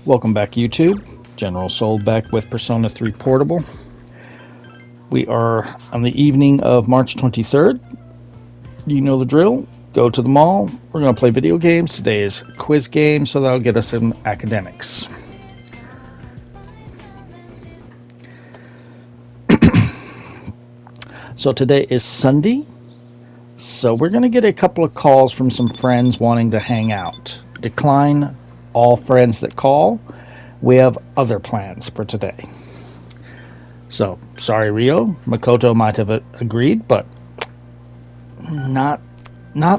Welcome back, YouTube. General Soul back with Persona 3 Portable. We are on the evening of March 23rd. You know the drill. Go to the mall. We're going to play video games. Today is a quiz game, so that'll get us in academics. So today is Sunday. So we're going to get a couple of calls from some friends wanting to hang out. Decline all friends that call. We have other plans for today. So, sorry Rio, Makoto might have agreed, but not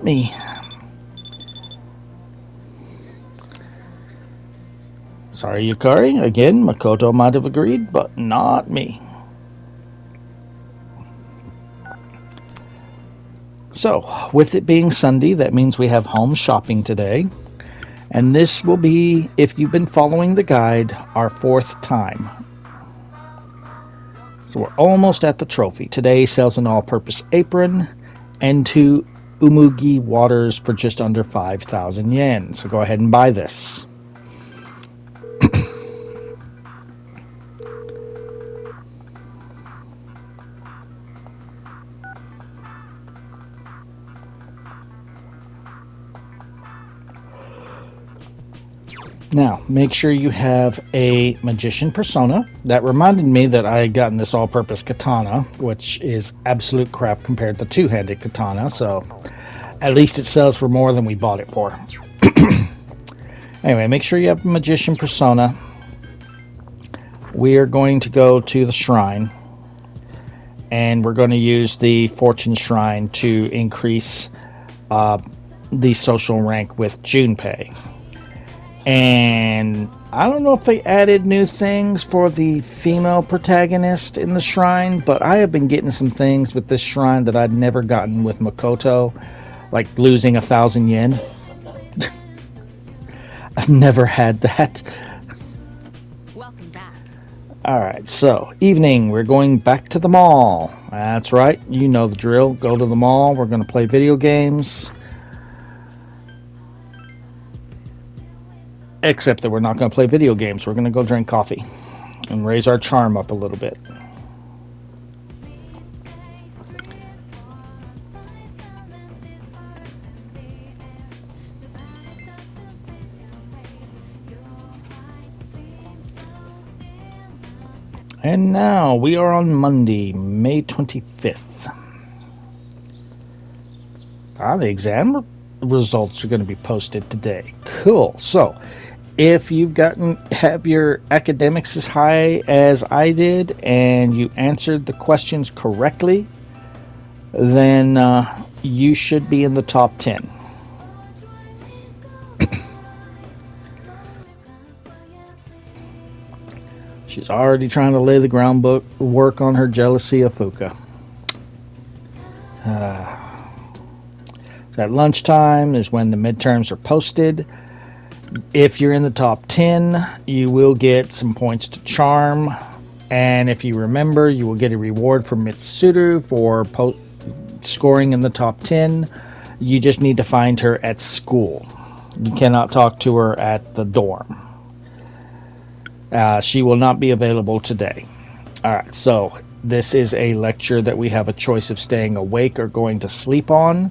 me. Sorry Yukari, again, Makoto might have agreed, but not me. So, with it being Sunday, that means we have home shopping today. And this will be, if you've been following the guide, our fourth time. So we're almost at the trophy. Today sells an all-purpose apron and 2 Umugi waters for just under 5,000 yen. So go ahead and buy this. Now, make sure you have a magician persona. That reminded me that I had gotten this all-purpose katana, which is absolute crap compared to two-handed katana, so at least it sells for more than we bought it for. Anyway, make sure you have a magician persona. We are going to go to the shrine, and we're going to use the fortune shrine to increase the social rank with Junpei. And I don't know if they added new things for the female protagonist in the shrine, but I have been getting some things with this shrine that I'd never gotten with Makoto, like losing 1,000 yen. I've never had that. Welcome back. Alright, so evening, we're going back to the mall. That's right, you know the drill. Go to the mall, we're going to play video games. Except that we're not going to play video games. We're going to go drink coffee and raise our charm up a little bit. And now we are on Monday, May 25th. The exam results are going to be posted today. Cool. So, if you've have your academics as high as I did and you answered the questions correctly, then you should be in the top 10. She's already trying to lay the groundwork on her jealousy of Fuka. At lunchtime is when the midterms are posted. If you're in the top 10, you will get some points to charm. And if you remember, you will get a reward from Mitsuru for scoring in the top 10. You just need to find her at school. You cannot talk to her at the dorm. She will not be available today. Alright, so this is a lecture that we have a choice of staying awake or going to sleep on.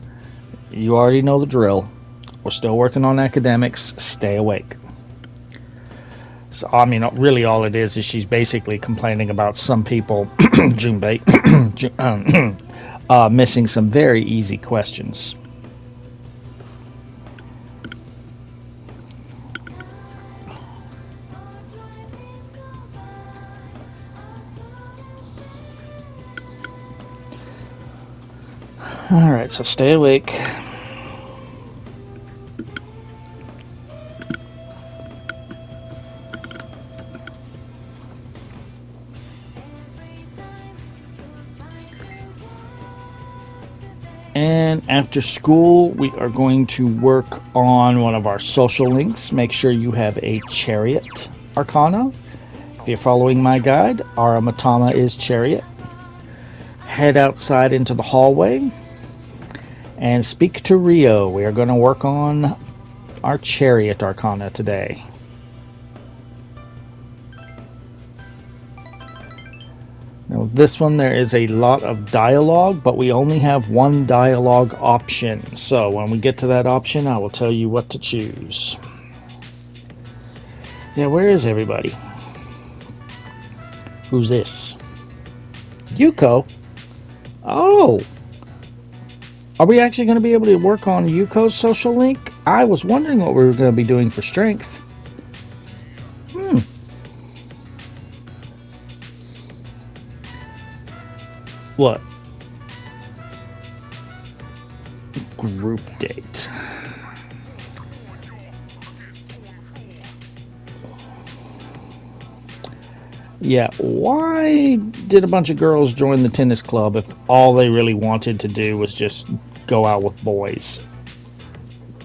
You already know the drill. We're still working on academics. Stay awake. So, I mean, really all it is she's basically complaining about some people, Junpei, missing some very easy questions. Alright, so stay awake. And after school, we are going to work on one of our social links. Make sure you have a Chariot Arcana. If you're following my guide, Aramatama is Chariot. Head outside into the hallway and speak to Rio. We are going to work on our Chariot Arcana today. Now this one, there is a lot of dialogue, but we only have one dialogue option. So when we get to that option, I will tell you what to choose. Yeah, where is everybody? Who's this? Yuko? Oh! Are we actually going to be able to work on Yuko's social link? I was wondering what we were going to be doing for strength. What? Group date. Yeah, why did a bunch of girls join the tennis club if all they really wanted to do was just go out with boys?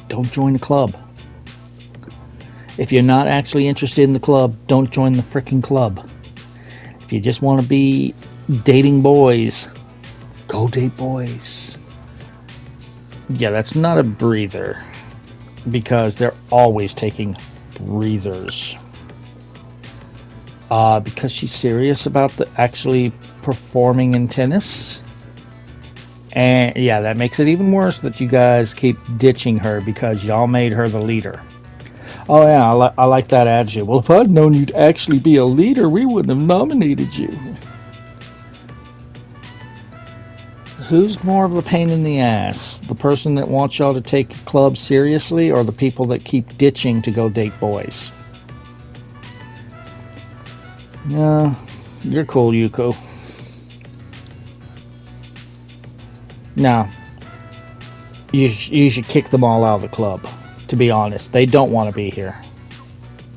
Don't join the club. If you're not actually interested in the club, don't join the freaking club. If you just want to be dating boys, go date boys. Yeah, that's not a breather, because they're always taking breathers. Because she's serious about actually performing in tennis. And yeah, that makes it even worse that you guys keep ditching her because y'all made her the leader. Oh yeah, I like that attitude. Well, if I'd known you'd actually be a leader, we wouldn't have nominated you. Who's more of a pain in the ass? The person that wants y'all to take your club seriously, or the people that keep ditching to go date boys? Yeah, you're cool, Yuko. Now, you should kick them all out of the club. To be honest, they don't want to be here.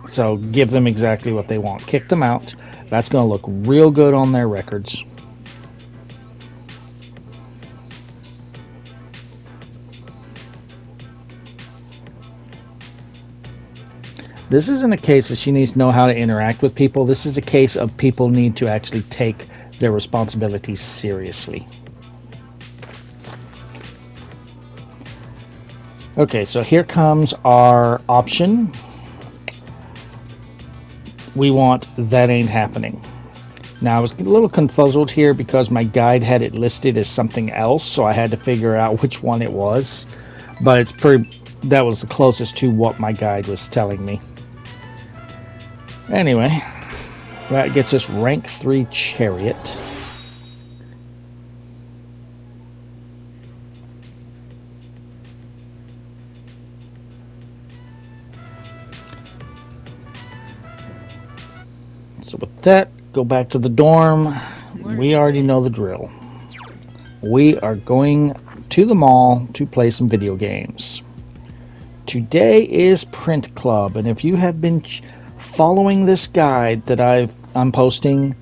So give them exactly what they want. Kick them out. That's going to look real good on their records. This isn't a case that she needs to know how to interact with people. This is a case of people need to actually take their responsibilities seriously. Okay, so here comes our option. We want That Ain't Happening. Now, I was a little confuzzled here because my guide had it listed as something else, so I had to figure out which one it was. But it's that was the closest to what my guide was telling me. Anyway, that gets us rank 3 Chariot. So with that, go back to the dorm. We already know the drill. We are going to the mall to play some video games. Today is Print Club, and if you have been following this guide that I'm posting,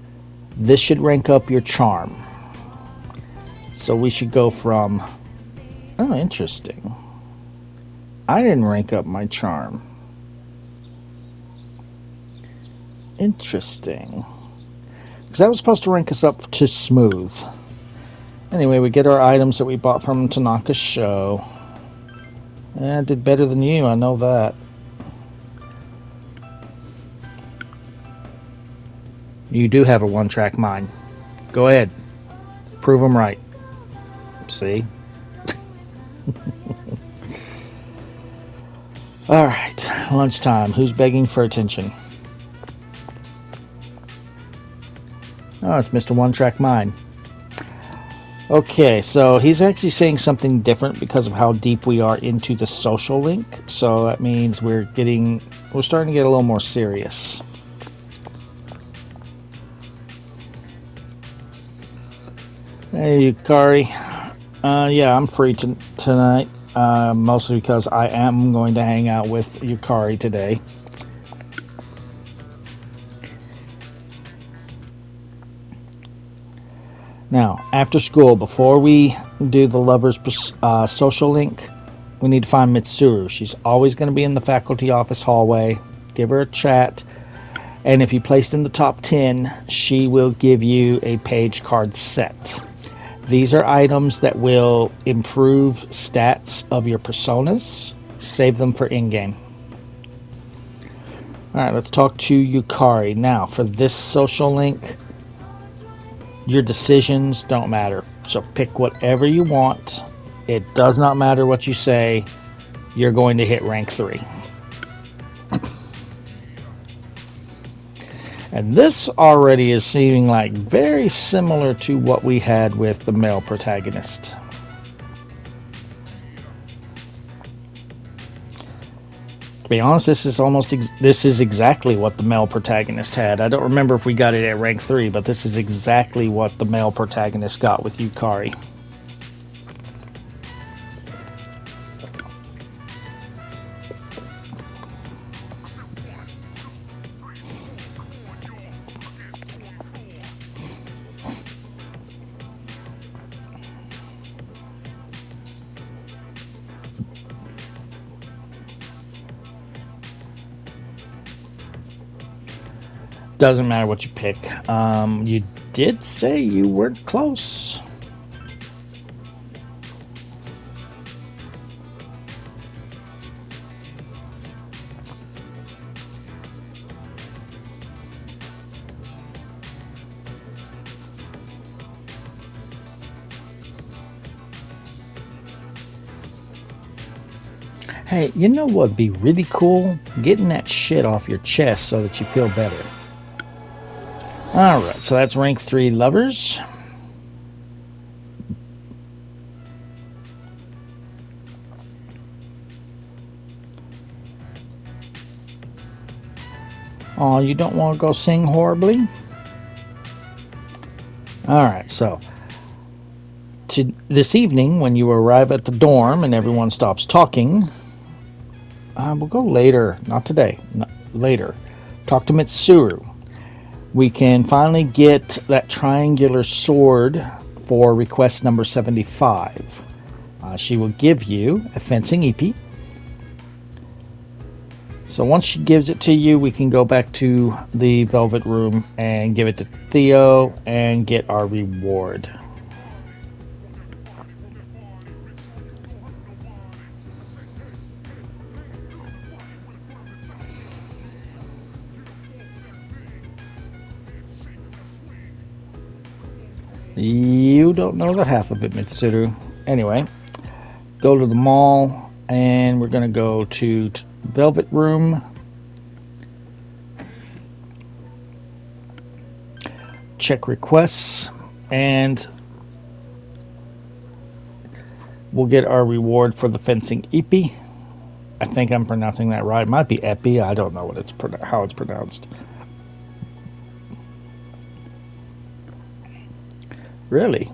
this should rank up your charm. So we should go from... Oh, interesting. I didn't rank up my charm. Interesting. Because that was supposed to rank us up to smooth. Anyway, we get our items that we bought from Tanaka's show. Yeah, I did better than you, I know that. You do have a one-track mind. Go ahead. Prove them right. See? Alright, lunchtime. Who's begging for attention? Oh, it's Mr. One Track Mind. Okay, so he's actually saying something different because of how deep we are into the social link. So that means we're starting to get a little more serious. Hey, Yukari. Yeah, I'm free tonight. Mostly because I am going to hang out with Yukari today. Now, after school, before we do the lovers social link, we need to find Mitsuru. She's always going to be in the faculty office hallway. Give her a chat. And if you placed in the top 10, she will give you a page card set. These are items that will improve stats of your personas. Save them for in-game. Alright, let's talk to Yukari. Now, for this social link, Your decisions don't matter. So pick whatever you want. It does not matter what you say. You're going to hit rank 3. And this already is seeming like very similar to what we had with the male protagonist. To be honest, this is exactly what the male protagonist had. I don't remember if we got it at rank 3, but this is exactly what the male protagonist got with Yukari. Doesn't matter what you pick. You did say you weren't close. Hey, you know what would be really cool? Getting that shit off your chest so that you feel better. Alright, so that's rank 3 lovers. Oh, you don't want to go sing horribly? Alright, so this evening when you arrive at the dorm and everyone stops talking, we'll go later, not today, later. Talk to Mitsuru. We can finally get that triangular sword for request number 75. She will give you a fencing épée. So once she gives it to you, we can go back to the Velvet Room and give it to Theo and get our reward. You don't know the half of it, Mitsuru. Anyway, go to the mall, and we're going to go to Velvet Room. Check requests, and we'll get our reward for the fencing épée. I think I'm pronouncing that right. It might be épée. I don't know how it's pronounced. Really?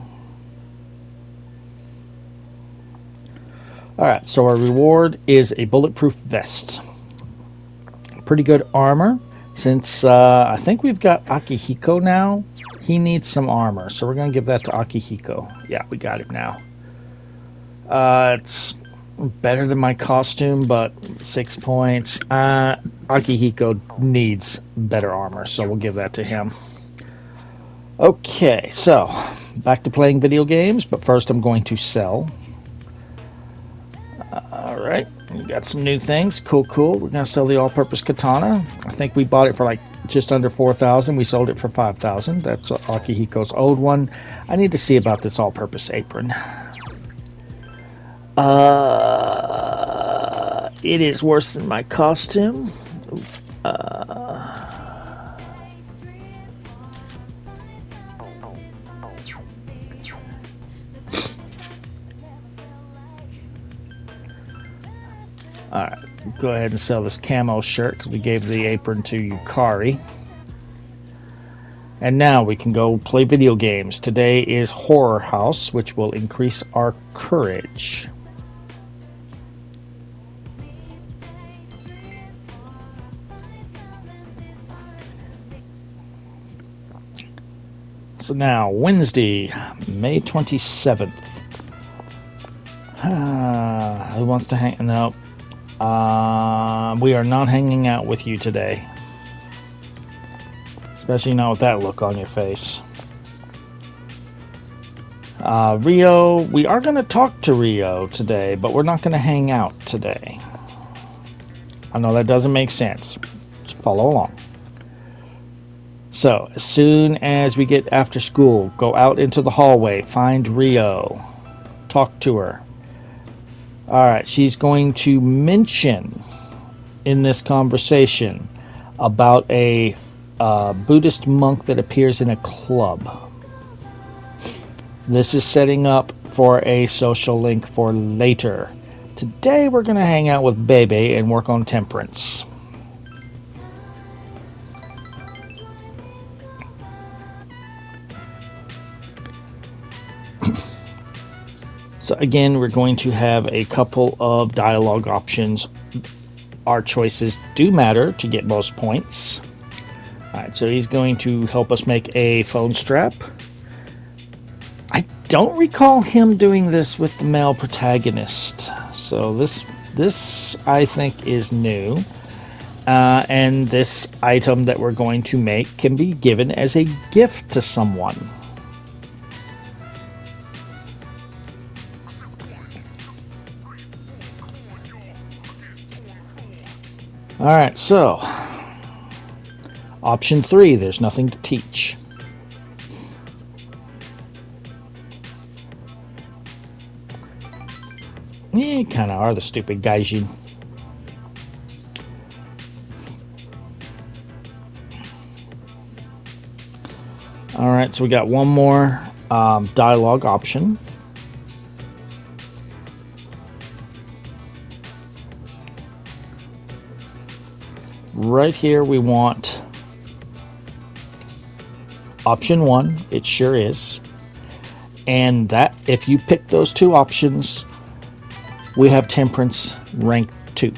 Alright, so our reward is a bulletproof vest. Pretty good armor. Since I think we've got Akihiko now, he needs some armor. So we're going to give that to Akihiko. Yeah, we got it now. It's better than my costume, but 6 points. Akihiko needs better armor, so we'll give that to him. Okay, so back to playing video games, but first I'm going to sell. Alright, we got some new things. Cool. We're going to sell the all-purpose katana. I think we bought it for like just under 4,000. We sold it for 5,000. That's Akihiko's old one. I need to see about this all-purpose apron. It is worse than my costume. Alright, go ahead and sell this camo shirt because we gave the apron to Yukari. And now we can go play video games. Today is Horror House, which will increase our courage. So now, Wednesday, May 27th. Who wants to hang? No. We are not hanging out with you today. Especially not with that look on your face. Rio, we are going to talk to Rio today, but we're not going to hang out today. I know that doesn't make sense. Just follow along. So, as soon as we get after school, go out into the hallway, find Rio, talk to her. Alright, she's going to mention in this conversation about a Buddhist monk that appears in a club. This is setting up for a social link for later. Today we're going to hang out with Bebe and work on temperance. So again, we're going to have a couple of dialogue options. Our choices do matter to get most points. Alright, so he's going to help us make a phone strap. I don't recall him doing this with the male protagonist. So this I think is new. And this item that we're going to make can be given as a gift to someone. Alright, so option 3, there's nothing to teach. You kind of are the stupid gaijin. Alright, so we got one more dialogue option. Right here we want option 1, it sure is. And that, if you pick those two options, we have temperance rank 2.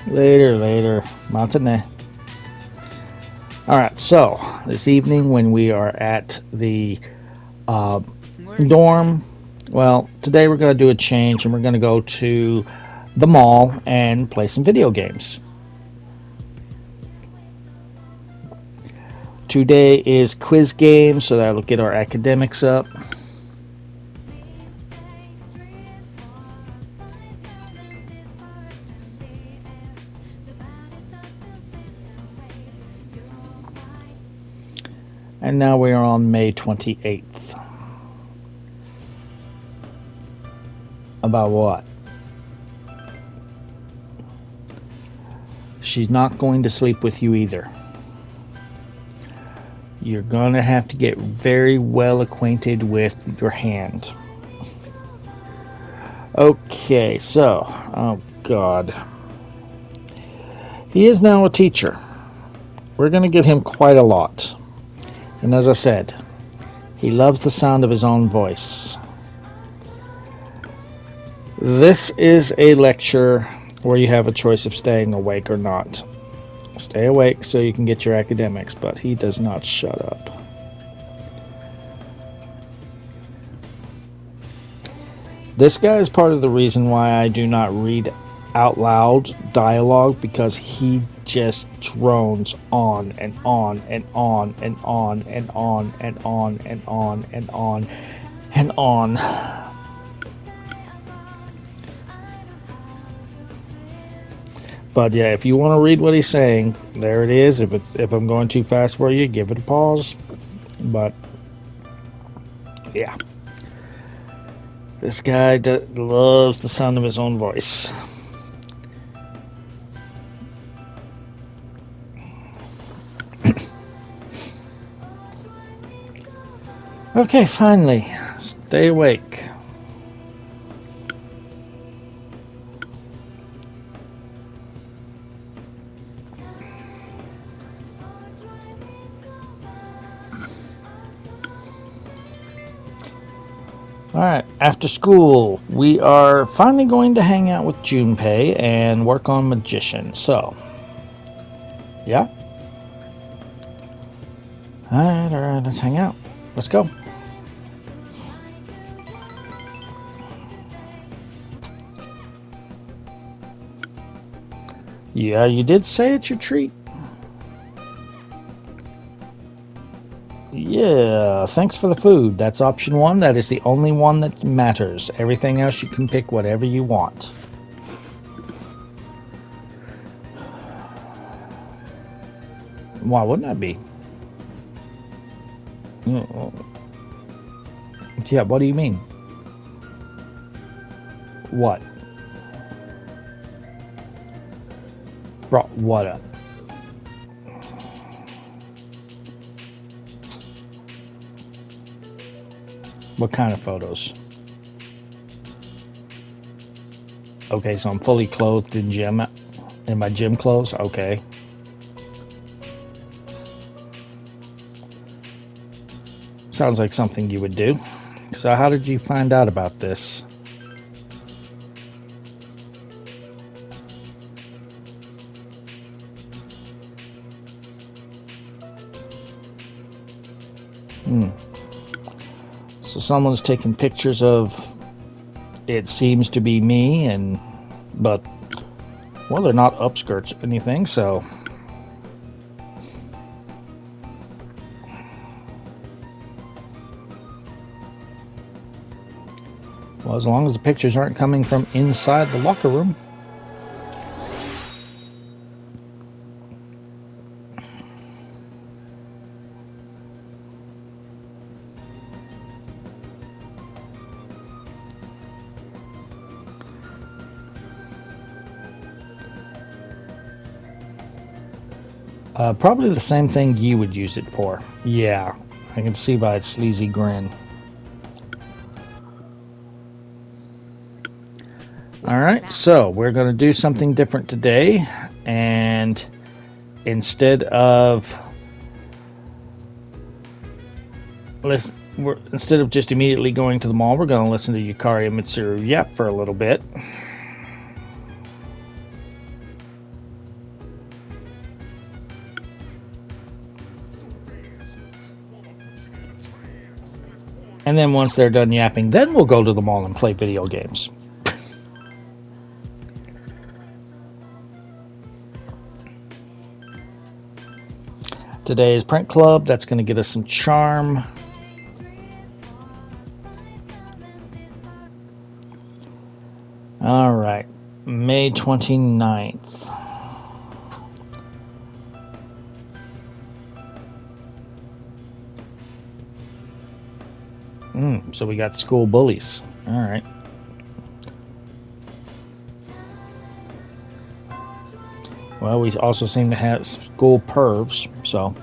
Later, matinee. Alright, so this evening when we are at the dorm, well, today we're going to do a change and we're going to go to the mall and play some video games. Today is quiz game, so that'll get our academics up. And now we are on May 28th. About what? She's not going to sleep with you either. You're going to have to get very well acquainted with your hand. Okay, so, oh God. He is now a teacher. We're going to give him quite a lot. And as I said, he loves the sound of his own voice. This is a lecture where you have a choice of staying awake or not. Stay awake so you can get your academics, but he does not shut up. This guy is part of the reason why I do not read out loud dialogue, because he just drones on and on and on and on and on and on and on and on and on. But yeah, if you want to read what he's saying, there it is. If I'm going too fast for you, give it a pause. But yeah, this guy loves the sound of his own voice. Okay, finally, stay awake. Alright, after school, we are finally going to hang out with Junpei and work on Magician. So, yeah. All right, let's hang out. Let's go. Yeah, you did say it's your treat. Yeah, thanks for the food. That's option 1. That is the only one that matters. Everything else you can pick whatever you want. Why wouldn't that be? Yeah, what do you mean? What? Brought what up? What kind of photos? Okay, so I'm fully clothed in my gym clothes. Okay. Sounds like something you would do. So how did you find out about this? So someone's taking pictures of, it seems to be me, but well, they're not upskirts or anything, so well, as long as the pictures aren't coming from inside the locker room. Probably the same thing you would use it for. Yeah, I can see by its sleazy grin. Alright, so we're going to do something different today, and instead of just immediately going to the mall, we're going to listen to Yukari and Mitsuru yap for a little bit. And then once they're done yapping, then we'll go to the mall and play video games. Today's Prank Club, that's going to get us some charm. Alright, May 29th. So we got school bullies. Alright. Well, we also seem to have school pervs, so.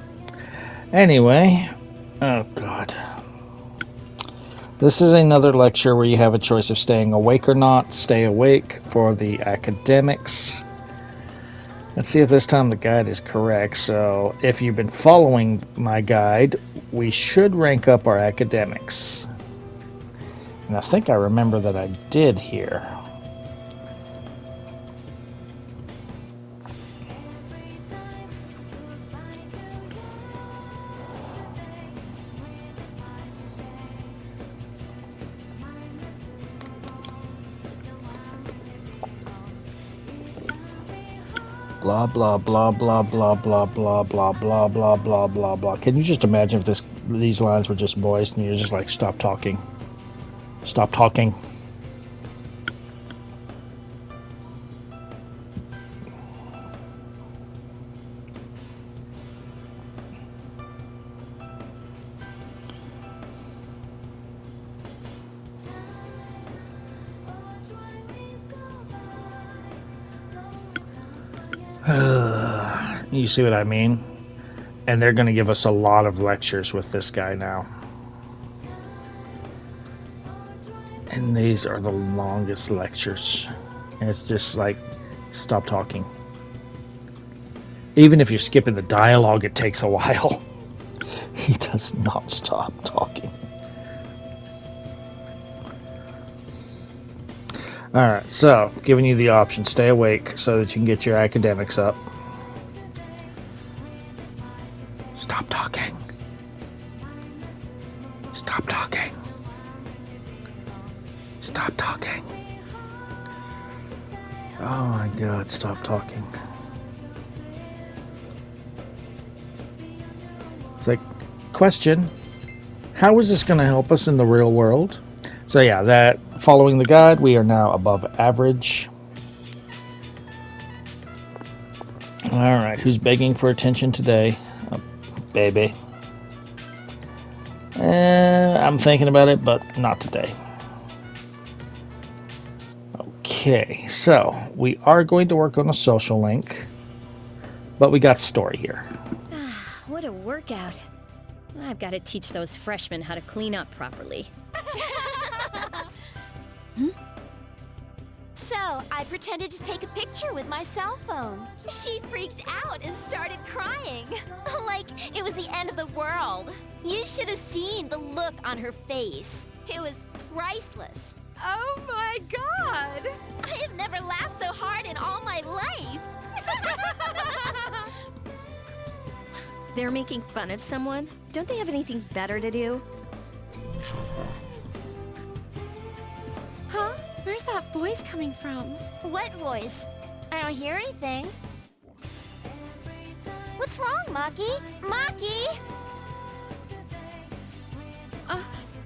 Anyway. Oh, God. This is another lecture where you have a choice of staying awake or not. Stay awake for the academics. Let's see if this time the guide is correct. So, if you've been following my guide, we should rank up our academics. And I think I remember that I did here. Blah blah blah blah blah blah blah blah blah blah blah blah blah. Can you just imagine if these lines were just voiced and you're just like, stop talking. Stop talking. You see what I mean? And they're going to give us a lot of lectures with this guy now. And these are the longest lectures. And it's just like, stop talking. Even if you're skipping the dialogue, it takes a while. He does not stop talking. Alright, so, giving you the option, stay awake so that you can get your academics up. Stop talking. Stop talking. Stop talking. Oh my god, stop talking. It's like, question, how is this going to help us in the real world? So yeah, that following the guide, we are now above average. Alright, who's begging for attention today? Oh, baby. I'm thinking about it, but not today. Okay, so we are going to work on a social link, but we got story here. What a workout. I've got to teach those freshmen how to clean up properly. So, I pretended to take a picture with my cell phone. She freaked out and started crying. Like it was the end of the world. You should have seen the look on her face. It was priceless. Oh my god! I have never laughed so hard in all my life. They're making fun of someone? Don't they have anything better to do? Huh? Where's that voice coming from? What voice? I don't hear anything. What's wrong, Maki? Maki?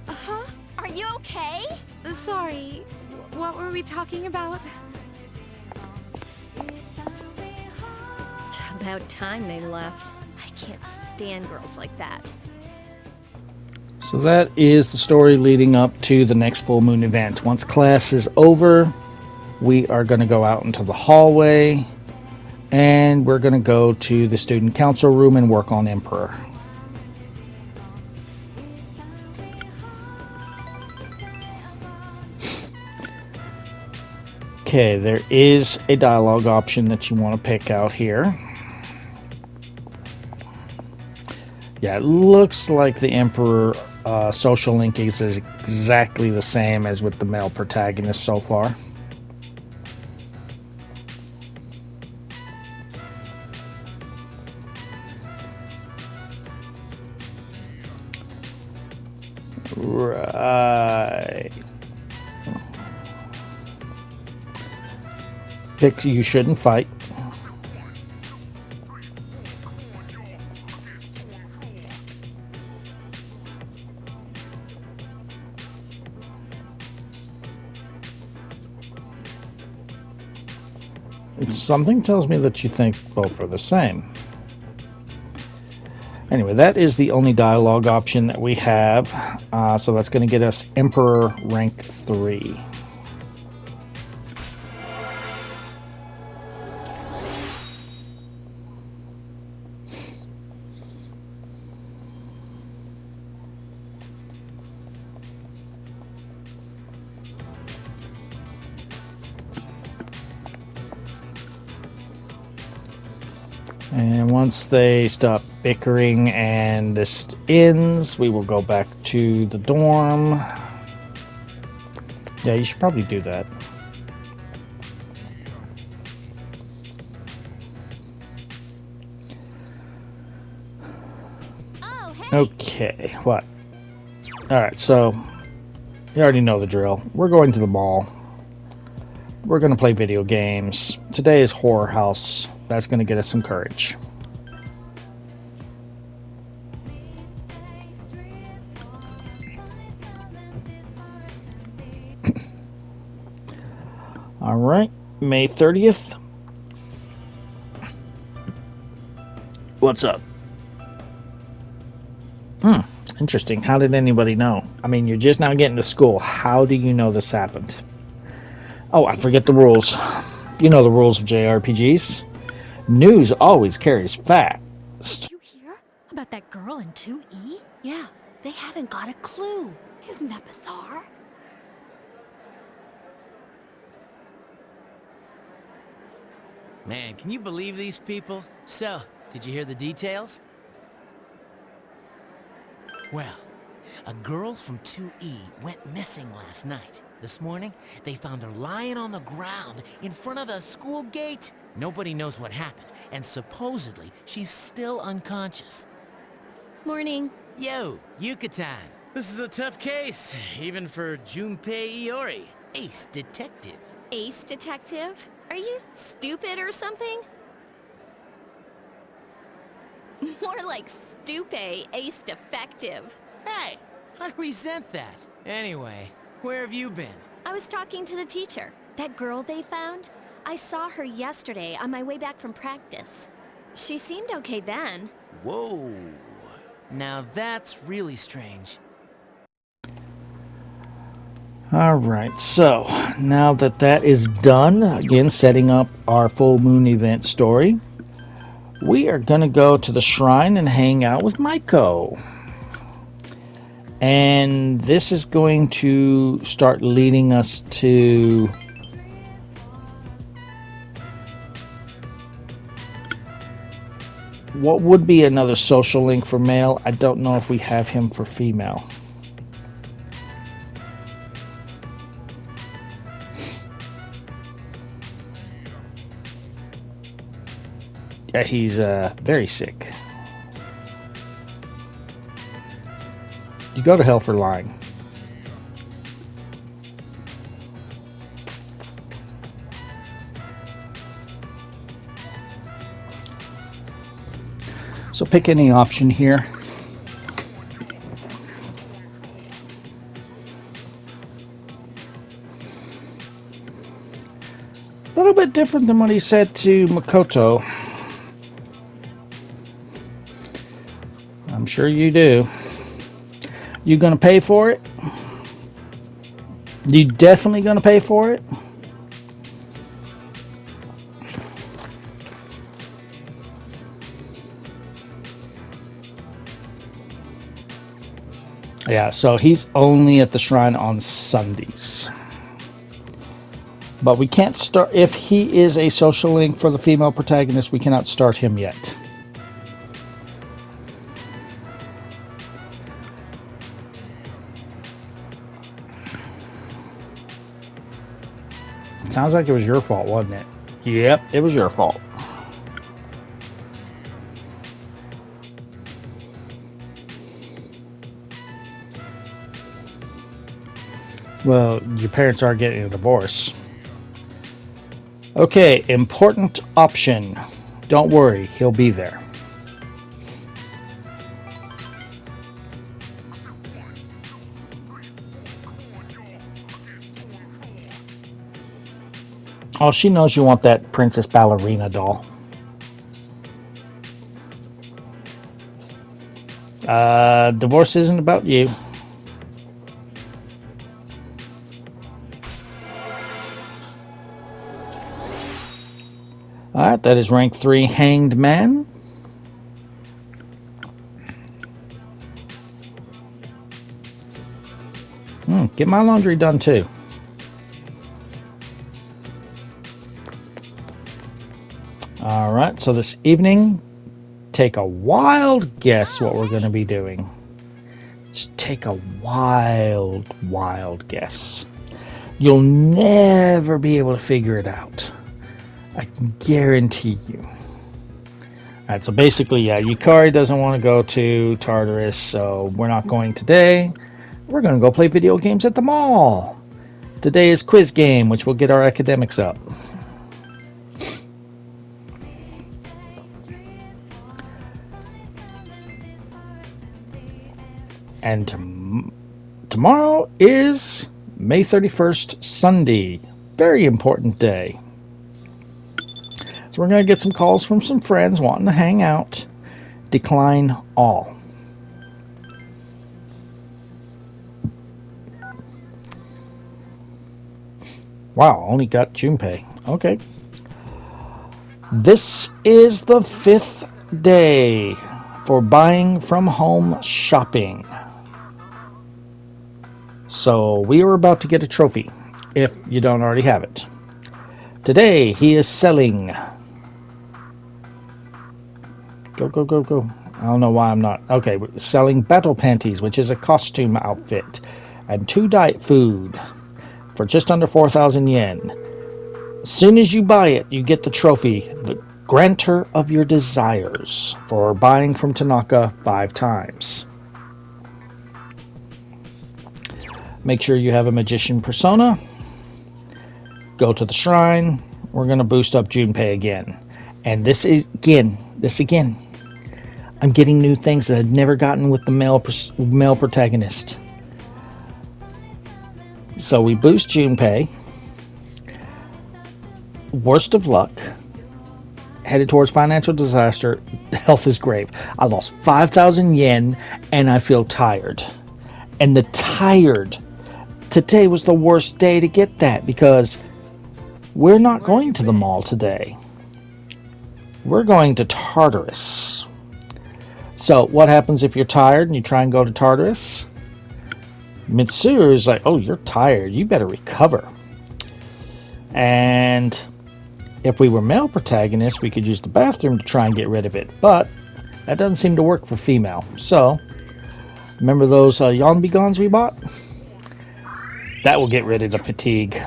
Huh? Are you okay? Sorry. What were we talking about? About time they left. I can't stand girls like that. So that is the story leading up to the next full moon event. Once class is over, we are going to go out into the hallway and we're going to go to the student council room and work on Emperor. Okay, there is a dialogue option that you want to pick out here. Yeah, it looks like the Emperor social link is exactly the same as with the male protagonist so far. Right. Pick you shouldn't fight. Something tells me that you think both are the same. Anyway, that is the only dialogue option that we have. So that's going to get us Emperor rank 3. And once they stop bickering and this ends, we will go back to the dorm. Yeah, you should probably do that. Oh, hey. Okay, what? Alright, so you already know the drill. We're going to the mall. We're going to play video games. Today is Horror House. That's going to get us some courage. All right, May 30th. What's up? Interesting. How did anybody know? I mean, you're just now getting to school. How do you know this happened? Oh, I forget the rules. You know the rules of JRPGs. News always carries facts. Did you hear about that girl in 2E? Yeah, they haven't got a clue. Isn't that bizarre? Man, can you believe these people? So, did you hear the details? Well, a girl from 2E went missing last night. This morning, they found her lying on the ground in front of the school gate. Nobody knows what happened, and supposedly she's still unconscious. Morning. Yo, Yucatan. This is a tough case, even for Junpei Iori, ace detective. Ace detective? Are you stupid or something? More like stupe, ace defective. Hey, I resent that. Anyway, where have you been? I was talking to the teacher. That girl they found? I saw her yesterday on my way back from practice. She seemed okay then. Whoa. Now that's really strange. Alright, so now that that is done, again setting up our full moon event story, we are going to go to the shrine and hang out with Maiko. And this is going to start leading us to what would be another social link for male. I don't know if we have him for female. Yeah, he's very sick. You go to hell for lying. So pick any option here. A little bit different than what he said to Makoto. I'm sure you do. You gonna pay for it? You definitely gonna pay for it? Yeah, so he's only at the shrine on Sundays. But we can't start, if he is a social link for the female protagonist, we cannot start him yet. Sounds like it was your fault, wasn't it? Yep, it was your fault. Well, your parents are getting a divorce. Okay, important option. Don't worry, he'll be there. Oh, she knows you want that Princess Ballerina doll. Divorce isn't about you. Alright, that is rank 3 Hanged Man. Get my laundry done too. Alright, so this evening, take a wild guess what we're going to be doing. Just take a wild guess. You'll never be able to figure it out. I can guarantee you. Alright, so basically, yeah, Yukari doesn't want to go to Tartarus, so we're not going today. We're going to go play video games at the mall. Today is quiz game, which will get our academics up. And tomorrow is May 31st, Sunday. Very important day. So we're going to get some calls from some friends wanting to hang out. Decline all. Wow, only got Junpei. Okay. This is the 5th day for buying from home shopping. So we are about to get a trophy, if you don't already have it. Today he is selling. Go. I don't know why I'm not. Okay, we're selling battle panties, which is a costume outfit, and 2 diet food for just under 4,000 yen. As soon as you buy it, you get the trophy, the Granter of Your Desires, for buying from Tanaka 5 times. Make sure you have a magician persona. Go to the shrine. We're going to boost up Junpei again. And this again. I'm getting new things that I'd never gotten with the male protagonist. So we boost Junpei. Worst of luck. Headed towards financial disaster. Health is grave. I lost 5,000 yen and I feel tired. And the tired. Today was the worst day to get that because we're not going to the mall today. We're going to Tartarus. So what happens if you're tired and you try and go to Tartarus? Mitsuru is like, oh, you're tired. You better recover. And if we were male protagonists, we could use the bathroom to try and get rid of it. But that doesn't seem to work for female. So, remember those Yonbigons we bought? That will get rid of the fatigue.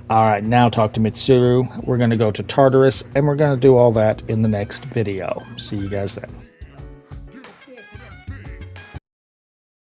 Alright, now talk to Mitsuru. We're going to go to Tartarus, and we're going to do all that in the next video. See you guys then.